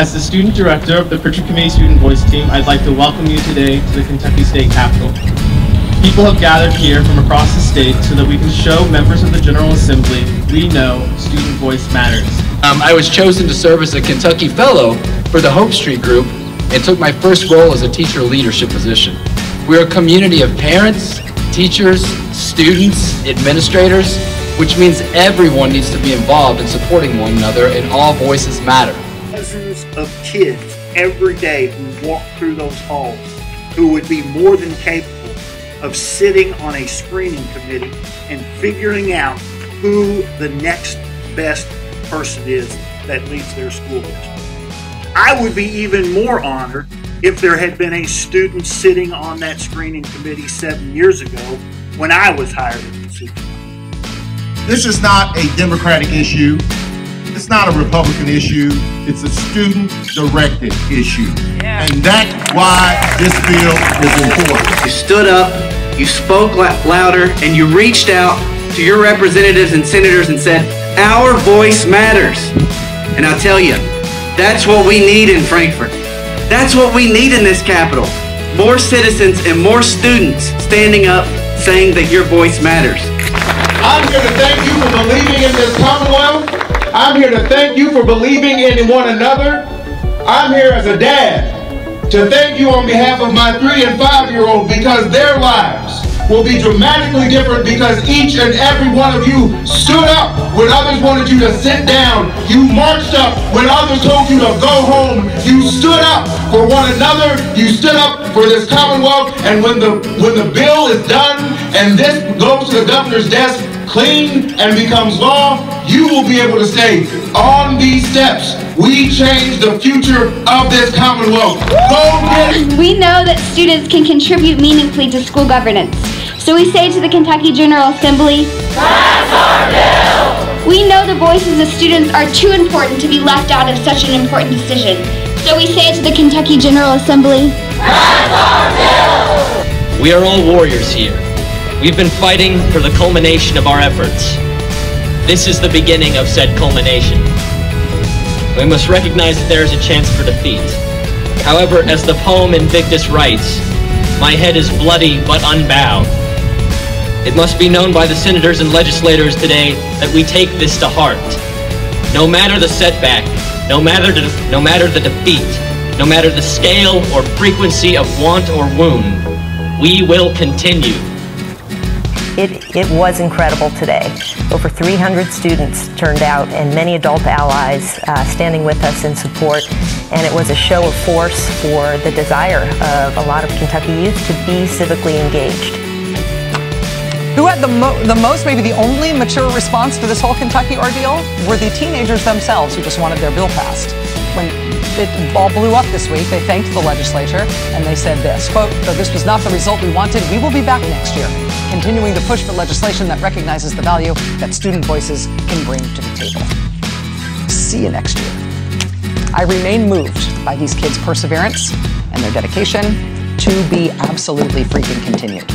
As the student director of the Pritchard Committee Student Voice Team, I'd like to welcome you today to the Kentucky State Capitol. People have gathered here from across the state so that we can show members of the General Assembly we know student voice matters. I was chosen to serve as a Kentucky Fellow for the Hope Street Group and took my first role as a teacher leadership position. We're a community of parents, teachers, students, administrators, which means everyone needs to be involved in supporting one another and all voices matter. Dozens of kids every day who walk through those halls who would be more than capable of sitting on a screening committee and figuring out who the next best person is that leads their school district. I would be even more honored if there had been a student sitting on that screening committee 7 years ago when I was hired as the supervisor. This is not a Democratic issue. It's not a Republican issue. It's a student-directed issue. And that's why this bill is important. You stood up, you spoke louder, and you reached out to your representatives and senators and said, our voice matters. And I'll tell you, that's what we need in Frankfort. That's what we need in this capital. More citizens and more students standing up saying that your voice matters. I'm here to thank you for believing in this Commonwealth. I'm here to thank you for believing in one another. I'm here as a dad to thank you on behalf of my 3- and 5-year-old because their lives will be dramatically different because each and every one of you stood up when others wanted you to sit down. You marched up when others told you to go home. You stood up for one another. You stood up for this Commonwealth. And when the bill is done and this goes to the governor's desk clean and becomes law, you will be able to say, on these steps, we change the future of this Commonwealth. Go get it! We know that students can contribute meaningfully to school governance. So we say to the Kentucky General Assembly, pass our bill! We know the voices of students are too important to be left out of such an important decision. So we say to the Kentucky General Assembly, pass our bill! We are all warriors here. We've been fighting for the culmination of our efforts. This is the beginning of said culmination. We must recognize that there is a chance for defeat. However, as the poem Invictus writes, my head is bloody but unbowed. It must be known by the senators and legislators today that we take this to heart. No matter the setback, no matter the defeat, no matter the scale or frequency of want or wound, we will continue. It was incredible today. Over 300 students turned out and many adult allies standing with us in support, and it was a show of force for the desire of a lot of Kentucky youth to be civically engaged. Who had the most, maybe the only mature response to this whole Kentucky ordeal were the teenagers themselves who just wanted their bill passed. When it all blew up this week, they thanked the legislature and they said this, quote, though this was not the result we wanted, we will be back next year, continuing the push for legislation that recognizes the value that student voices can bring to the table. See you next year. I remain moved by these kids' perseverance and their dedication to be absolutely freaking continued.